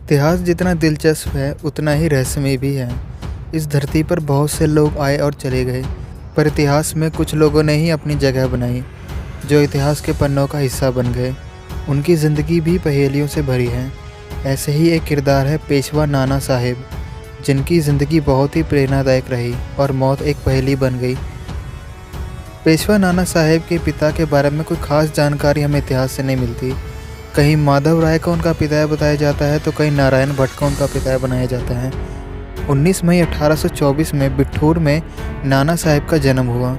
इतिहास जितना दिलचस्प है उतना ही रहस्यमय भी है। इस धरती पर बहुत से लोग आए और चले गए, पर इतिहास में कुछ लोगों ने ही अपनी जगह बनाई, जो इतिहास के पन्नों का हिस्सा बन गए। उनकी ज़िंदगी भी पहेलियों से भरी है। ऐसे ही एक किरदार है पेशवा नाना साहेब, जिनकी ज़िंदगी बहुत ही प्रेरणादायक रही और मौत एक पहेली बन गई। पेशवा नाना साहेब के पिता के बारे में कोई खास जानकारी हमें इतिहास से नहीं मिलती। कहीं माधव राय को उनका पिता बताया जाता है तो कहीं नारायण भट्ट को उनका पिता बनाया जाता है। 19 मई 1824 में बिठूर में नाना साहेब का जन्म हुआ।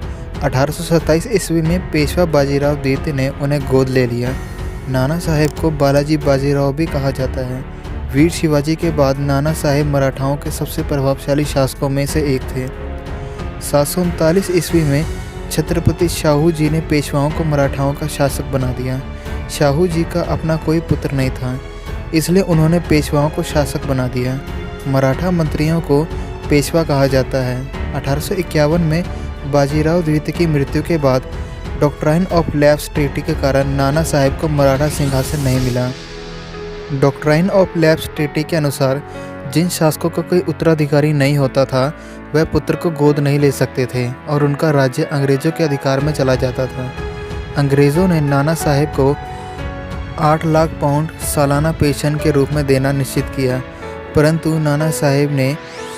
1827 ईस्वी में पेशवा बाजीराव द्वितीय ने उन्हें गोद ले लिया। नाना साहेब को बालाजी बाजीराव भी कहा जाता है। वीर शिवाजी के बाद नाना साहेब मराठाओं के सबसे प्रभावशाली शासकों में से एक थे। 739 ईस्वी में छत्रपति शाहू जी ने पेशवाओं को मराठाओं का शासक बना दिया। शाहू जी का अपना कोई पुत्र नहीं था, इसलिए उन्होंने पेशवाओं को शासक बना दिया। मराठा मंत्रियों को पेशवा कहा जाता है। 1851 में बाजीराव द्वितीय की मृत्यु के बाद डॉक्ट्राइन ऑफ लैप्स ट्रीटी के कारण नाना साहेब को मराठा सिंहासन नहीं मिला। डॉक्ट्राइन ऑफ लैप्स ट्रीटी के अनुसार जिन शासकों का कोई उत्तराधिकारी नहीं होता था, वह पुत्र को गोद नहीं ले सकते थे और उनका राज्य अंग्रेजों के अधिकार में चला जाता था। अंग्रेज़ों ने नाना साहेब को 8 लाख पाउंड सालाना पेंशन के रूप में देना निश्चित किया, परंतु नाना साहेब ने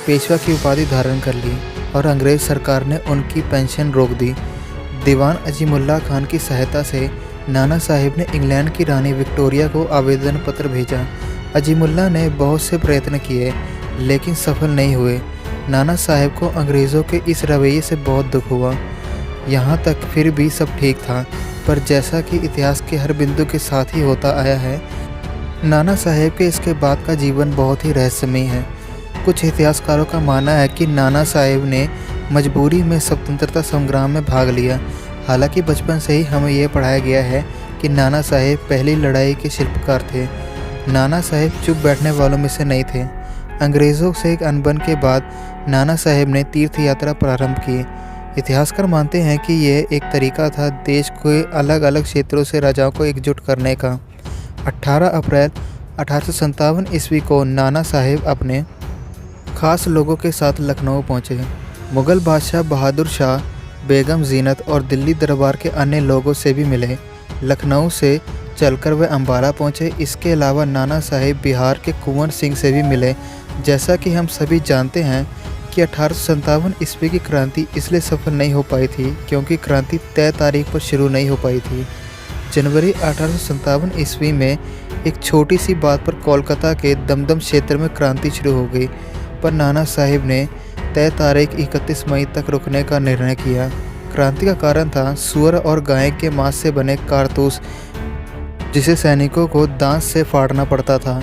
पेशवा की उपाधि धारण कर ली और अंग्रेज़ सरकार ने उनकी पेंशन रोक दी। दीवान अजीमुल्ला खान की सहायता से नाना साहेब ने इंग्लैंड की रानी विक्टोरिया को आवेदन पत्र भेजा। अजीमुल्ला ने बहुत से प्रयत्न किए, लेकिन सफल नहीं हुए। नाना साहेब को अंग्रेज़ों के इस रवैये से बहुत दुख हुआ। यहाँ तक फिर भी सब ठीक था, पर जैसा कि इतिहास के हर बिंदु के साथ ही होता आया है, नाना साहेब के इसके बाद का जीवन बहुत ही रहस्यमय है। कुछ इतिहासकारों का मानना है कि नाना साहेब ने मजबूरी में स्वतंत्रता संग्राम में भाग लिया। हालांकि बचपन से ही हमें यह पढ़ाया गया है कि नाना साहेब पहली लड़ाई के शिल्पकार थे। नाना साहेब चुप बैठने वालों में से नहीं थे। अंग्रेज़ों से एक अनबन के बाद नाना साहेब ने तीर्थ यात्रा प्रारंभ की। इतिहासकार मानते हैं कि यह एक तरीका था देश के अलग अलग क्षेत्रों से राजाओं को एकजुट करने का। 18 अप्रैल 1857 ईस्वी को नाना साहेब अपने खास लोगों के साथ लखनऊ पहुंचे। मुग़ल बादशाह बहादुर शाह, बेगम जीनत और दिल्ली दरबार के अन्य लोगों से भी मिले। लखनऊ से चलकर वे अम्बाला पहुंचे। इसके अलावा नाना साहेब बिहार के कुंवर सिंह से भी मिले। जैसा कि हम सभी जानते हैं कि 1857 ईस्वी की क्रांति इसलिए सफल नहीं हो पाई थी क्योंकि क्रांति तय तारीख पर शुरू नहीं हो पाई थी। जनवरी 1857 ईस्वी में एक छोटी सी बात पर कोलकाता के दमदम क्षेत्र में क्रांति शुरू हो गई, पर नाना साहेब ने तय तारीख 31 मई तक रुकने का निर्णय किया। क्रांति का कारण था सूअर और गाय के मांस से बने कारतूस, जिसे सैनिकों को दांत से फाड़ना पड़ता था।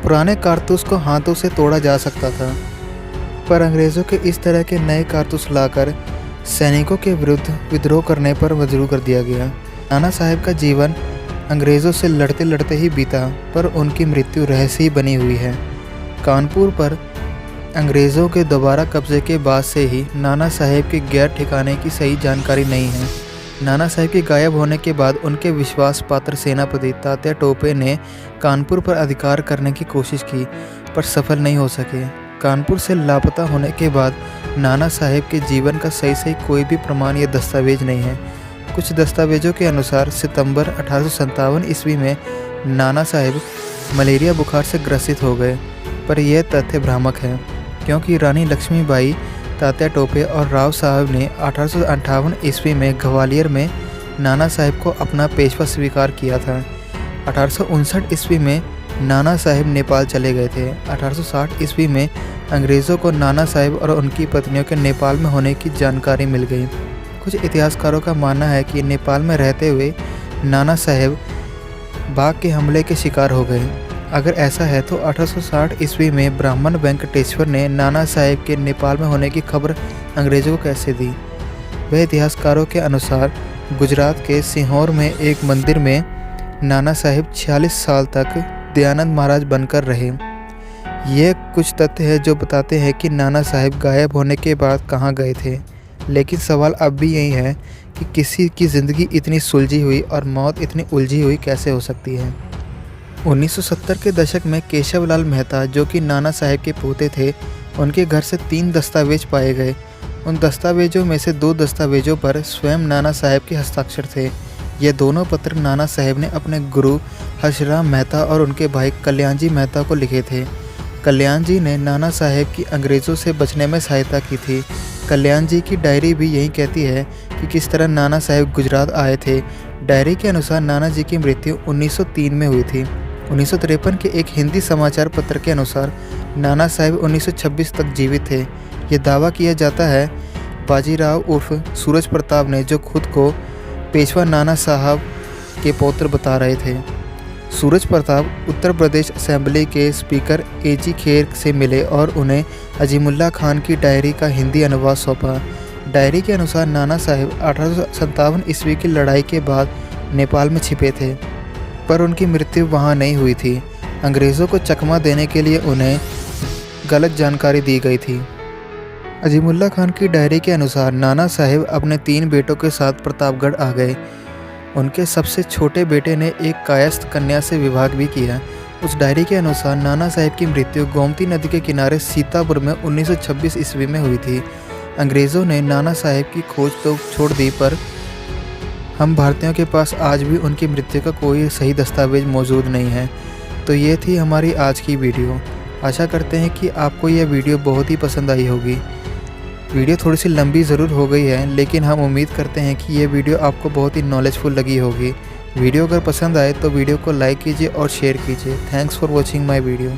पुराने कारतूस को हाथों से तोड़ा जा सकता था, पर अंग्रेज़ों के इस तरह के नए कारतूस लाकर सैनिकों के विरुद्ध विद्रोह करने पर मजबूर कर दिया गया। नाना साहेब का जीवन अंग्रेज़ों से लड़ते लड़ते ही बीता, पर उनकी मृत्यु रहस्य ही बनी हुई है। कानपुर पर अंग्रेज़ों के दोबारा कब्जे के बाद से ही नाना साहेब के गैर ठिकाने की सही जानकारी नहीं है। नाना साहेब के गायब होने के बाद उनके विश्वास पात्र सेनापति तात्या टोपे ने कानपुर पर अधिकार करने की कोशिश की, पर सफल नहीं हो सके। कानपुर से लापता होने के बाद नाना साहेब के जीवन का सही कोई भी प्रमाण या दस्तावेज नहीं है। कुछ दस्तावेजों के अनुसार सितंबर 1857 ईस्वी में नाना साहेब मलेरिया बुखार से ग्रसित हो गए, पर यह तथ्य भ्रामक है क्योंकि रानी लक्ष्मीबाई, तात्या टोपे और राव साहब ने 1858 ईस्वी में ग्वालियर में नाना साहेब को अपना पेशवा स्वीकार किया था। 1859 ईस्वी में नाना साहेब नेपाल चले गए थे। 1860 ईस्वी में अंग्रेज़ों को नाना साहेब और उनकी पत्नियों के नेपाल में होने की जानकारी मिल गई। कुछ इतिहासकारों का मानना है कि नेपाल में रहते हुए नाना साहेब बाघ के हमले के शिकार हो गए। अगर ऐसा है तो 1860 ईस्वी में ब्राह्मण वेंकटेश्वर ने नाना साहेब के नेपाल में होने की खबर अंग्रेज़ों को कैसे दी? वह इतिहासकारों के अनुसार गुजरात के सीहोर में एक मंदिर में नाना साहेब 46 साल तक दयानंद महाराज बनकर रहे। ये कुछ तथ्य है जो बताते हैं कि नाना साहेब गायब होने के बाद कहाँ गए थे। लेकिन सवाल अब भी यही है कि किसी की ज़िंदगी इतनी सुलझी हुई और मौत इतनी उलझी हुई कैसे हो सकती है। 1970 के दशक में केशवलाल मेहता, जो कि नाना साहेब के पोते थे, उनके घर से 3 दस्तावेज पाए गए। उन दस्तावेजों में से 2 दस्तावेजों पर स्वयं नाना साहेब के हस्ताक्षर थे। ये दोनों पत्र नाना साहेब ने अपने गुरु हर्षराम मेहता और उनके भाई कल्याण जी मेहता को लिखे थे। कल्याण जी ने नाना साहेब की अंग्रेज़ों से बचने में सहायता की थी। कल्याण जी की डायरी भी यही कहती है कि किस तरह नाना साहेब गुजरात आए थे। डायरी के अनुसार नाना जी की मृत्यु 1903 में हुई थी। 1953 के एक हिंदी समाचार पत्र के अनुसार नाना साहेब 1926 तक जीवित थे। ये दावा किया जाता है बाजीराव उर्फ सूरज प्रताप ने, जो खुद को पेशवा नाना साहब के पौत्र बता रहे थे। सूरज प्रताप उत्तर प्रदेश असेंबली के स्पीकर एजी खेर से मिले और उन्हें अजीमुल्ला खान की डायरी का हिंदी अनुवाद सौंपा। डायरी के अनुसार नाना साहेब 1857 ईस्वी की लड़ाई के बाद नेपाल में छिपे थे, पर उनकी मृत्यु वहां नहीं हुई थी। अंग्रेज़ों को चकमा देने के लिए उन्हें गलत जानकारी दी गई थी। अजीमुल्ला खान की डायरी के अनुसार नाना साहेब अपने 3 बेटों के साथ प्रतापगढ़ आ गए। उनके सबसे छोटे बेटे ने एक कायस्थ कन्या से विवाह भी किया। उस डायरी के अनुसार नाना साहेब की मृत्यु गोमती नदी के किनारे सीतापुर में 1926 ईस्वी में हुई थी। अंग्रेज़ों ने नाना साहेब की खोज तो छोड़ दी, पर हम भारतीयों के पास आज भी उनकी मृत्यु का कोई सही दस्तावेज मौजूद नहीं है। तो ये थी हमारी आज की वीडियो। आशा करते हैं कि आपको यह वीडियो बहुत ही पसंद आई होगी। वीडियो थोड़ी सी लंबी ज़रूर हो गई है, लेकिन हम उम्मीद करते हैं कि ये वीडियो आपको बहुत ही नॉलेजफुल लगी होगी। वीडियो अगर पसंद आए तो वीडियो को लाइक कीजिए और शेयर कीजिए। Thanks for watching my video.